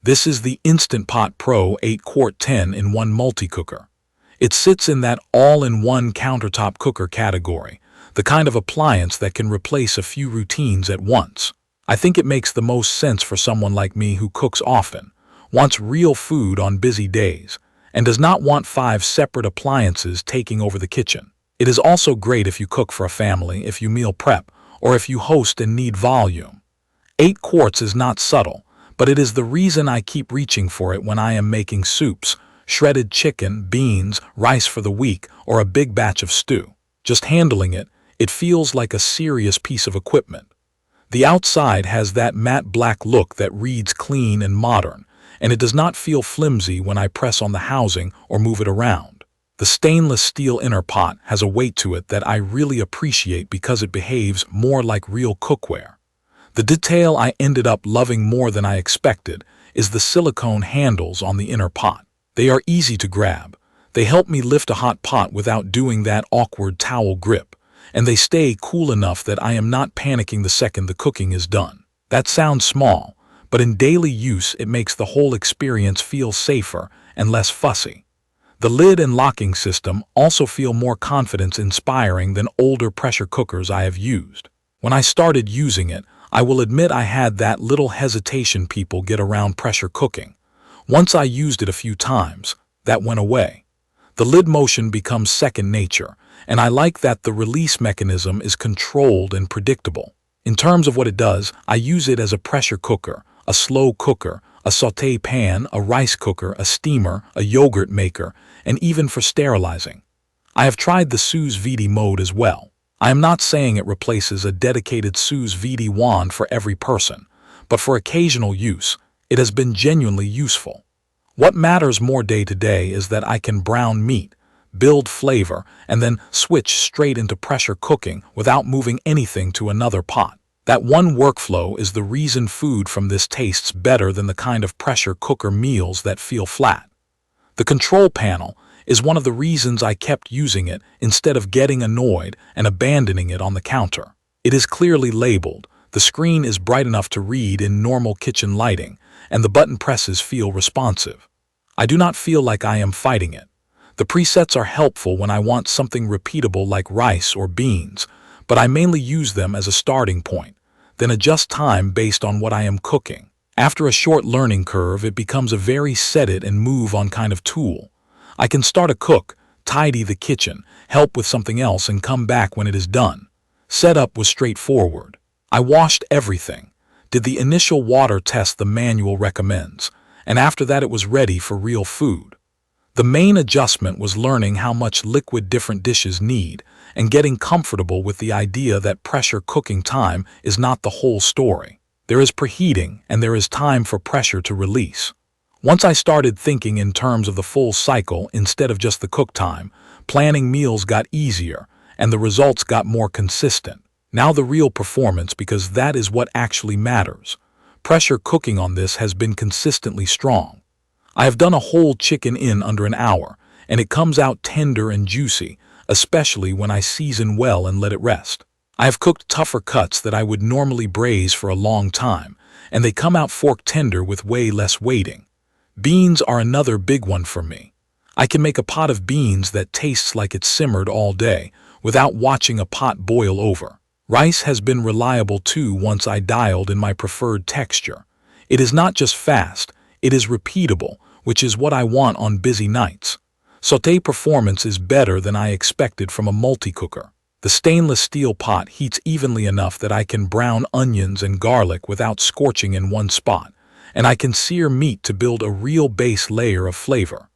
This is the Instant Pot Pro 8-quart 10-in-1 multi-cooker. It sits in that all-in-one countertop cooker category, the kind of appliance that can replace a few routines at once. I think it makes the most sense for someone like me who cooks often, wants real food on busy days, and does not want 5 separate appliances taking over the kitchen. It is also great if you cook for a family, if you meal prep, or if you host and need volume. 8 quarts is not subtle, but it is the reason I keep reaching for it when I am making soups, shredded chicken, beans, rice for the week, or a big batch of stew. Just handling it, it feels like a serious piece of equipment. The outside has that matte black look that reads clean and modern, and it does not feel flimsy when I press on the housing or move it around. The stainless steel inner pot has a weight to it that I really appreciate because it behaves more like real cookware. The detail I ended up loving more than I expected is the silicone handles on the inner pot. They are easy to grab. They help me lift a hot pot without doing that awkward towel grip, and they stay cool enough that I am not panicking the second the cooking is done. That sounds small, but in daily use it makes the whole experience feel safer and less fussy. The lid and locking system also feel more confidence-inspiring than older pressure cookers I have used. When I started using it, I will admit I had that little hesitation people get around pressure cooking. Once I used it a few times, that went away. The lid motion becomes second nature, and I like that the release mechanism is controlled and predictable. In terms of what it does, I use it as a pressure cooker, a slow cooker, a saute pan, a rice cooker, a steamer, a yogurt maker, and even for sterilizing. I have tried the sous vide mode as well. I am not saying it replaces a dedicated sous vide wand for every person, but for occasional use, it has been genuinely useful. What matters more day to day is that I can brown meat, build flavor, and then switch straight into pressure cooking without moving anything to another pot. That one workflow is the reason food from this tastes better than the kind of pressure cooker meals that feel flat. The control panel is one of the reasons I kept using it instead of getting annoyed and abandoning it on the counter. It is clearly labeled, the screen is bright enough to read in normal kitchen lighting, and the button presses feel responsive. I do not feel like I am fighting it. The presets are helpful when I want something repeatable like rice or beans, but I mainly use them as a starting point, then adjust time based on what I am cooking. After a short learning curve, it becomes a very set it and move on kind of tool. I can start a cook, tidy the kitchen, help with something else, and come back when it is done. Setup was straightforward. I washed everything, did the initial water test the manual recommends, and after that it was ready for real food. The main adjustment was learning how much liquid different dishes need and getting comfortable with the idea that pressure cooking time is not the whole story. There is preheating and there is time for pressure to release. Once I started thinking in terms of the full cycle instead of just the cook time, planning meals got easier and the results got more consistent. Now the real performance, because that is what actually matters. Pressure cooking on this has been consistently strong. I have done a whole chicken in under an hour, and it comes out tender and juicy, especially when I season well and let it rest. I have cooked tougher cuts that I would normally braise for a long time, and they come out fork tender with way less waiting. Beans are another big one for me. I can make a pot of beans that tastes like it simmered all day without watching a pot boil over. Rice has been reliable too once I dialed in my preferred texture. It is not just fast, it is repeatable, which is what I want on busy nights. Sauté performance is better than I expected from a multi-cooker. The stainless steel pot heats evenly enough that I can brown onions and garlic without scorching in one spot, and I can sear meat to build a real base layer of flavor.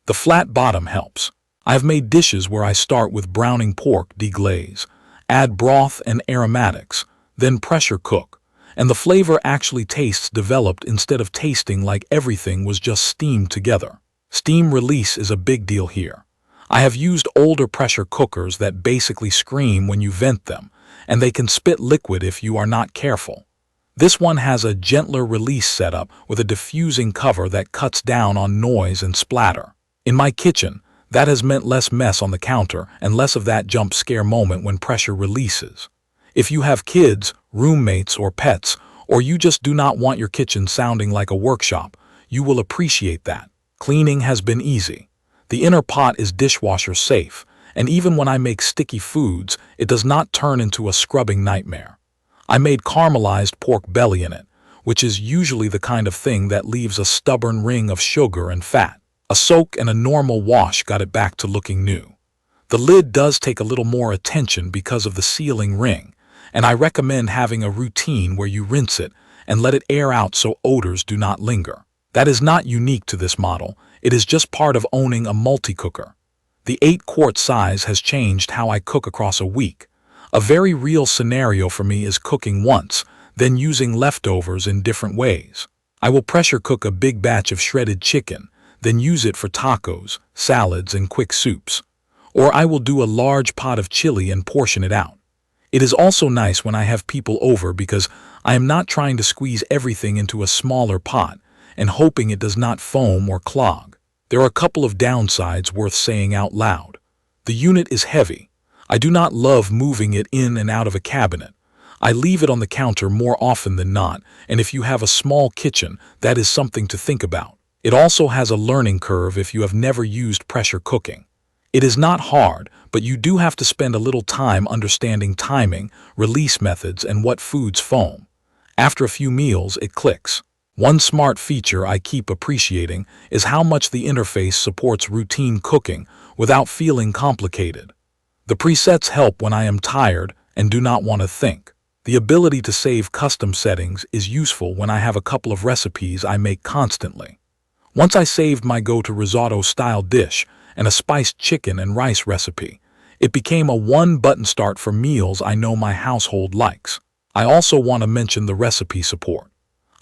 The flat bottom helps. I've made dishes where I start with browning pork, deglaze, add broth and aromatics, then pressure cook, and the flavor actually tastes developed instead of tasting like everything was just steamed together. Steam release is a big deal here. I have used older pressure cookers that basically scream when you vent them, and they can spit liquid if you are not careful. This one has a gentler release setup with a diffusing cover that cuts down on noise and splatter. In my kitchen, that has meant less mess on the counter and less of that jump scare moment when pressure releases. If you have kids, roommates, or pets, or you just do not want your kitchen sounding like a workshop, You will appreciate that. Cleaning has been easy. The inner pot is dishwasher safe, and even when I make sticky foods, it does not turn into a scrubbing nightmare. I made caramelized pork belly in it, which is usually the kind of thing that leaves a stubborn ring of sugar and fat. A soak and a normal wash got it back to looking new. The lid does take a little more attention because of the sealing ring, and I recommend having a routine where you rinse it and let it air out so odors do not linger. That is not unique to this model, it is just part of owning a multi-cooker. The 8-quart size has changed how I cook across a week. A very real scenario for me is cooking once, then using leftovers in different ways. I will pressure cook a big batch of shredded chicken, then use it for tacos, salads, and quick soups. Or I will do a large pot of chili and portion it out. It is also nice when I have people over because I am not trying to squeeze everything into a smaller pot and hoping it does not foam or clog. There are a couple of downsides worth saying out loud. The unit is heavy. I do not love moving it in and out of a cabinet. I leave it on the counter more often than not, and if you have a small kitchen, that is something to think about. It also has a learning curve if you have never used pressure cooking. It is not hard, but you do have to spend a little time understanding timing, release methods, and what foods foam. After a few meals, it clicks. One smart feature I keep appreciating is how much the interface supports routine cooking without feeling complicated. The presets help when I am tired and do not want to think. The ability to save custom settings is useful when I have a couple of recipes I make constantly. Once I saved my go-to risotto-style dish and a spiced chicken and rice recipe, it became a one-button start for meals I know my household likes. I also want to mention the recipe support.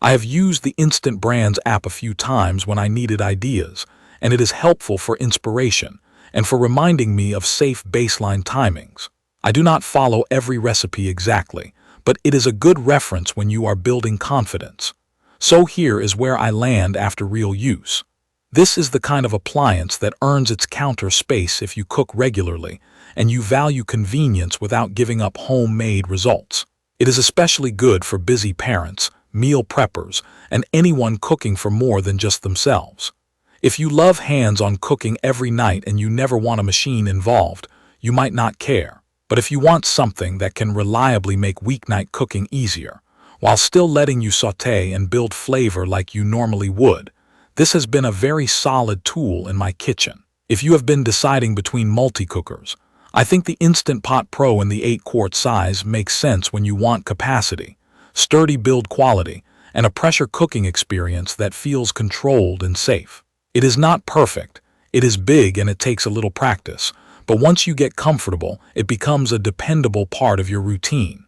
I have used the Instant Brands app a few times when I needed ideas, and it is helpful for inspiration and for reminding me of safe baseline timings. I do not follow every recipe exactly, but it is a good reference when you are building confidence. So here is where I land after real use. This is the kind of appliance that earns its counter space if you cook regularly and you value convenience without giving up homemade results. It is especially good for busy parents, meal preppers, and anyone cooking for more than just themselves. If you love hands-on cooking every night and you never want a machine involved, you might not care. But if you want something that can reliably make weeknight cooking easier, while still letting you saute and build flavor like you normally would, this has been a very solid tool in my kitchen. If you have been deciding between multi-cookers, I think the Instant Pot Pro in the 8-quart size makes sense when you want capacity, sturdy build quality, and a pressure cooking experience that feels controlled and safe. It is not perfect, it is big and it takes a little practice, but once you get comfortable, it becomes a dependable part of your routine.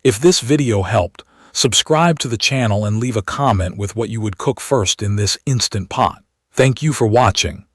If this video helped, subscribe to the channel and leave a comment with what you would cook first in this Instant Pot. Thank you for watching.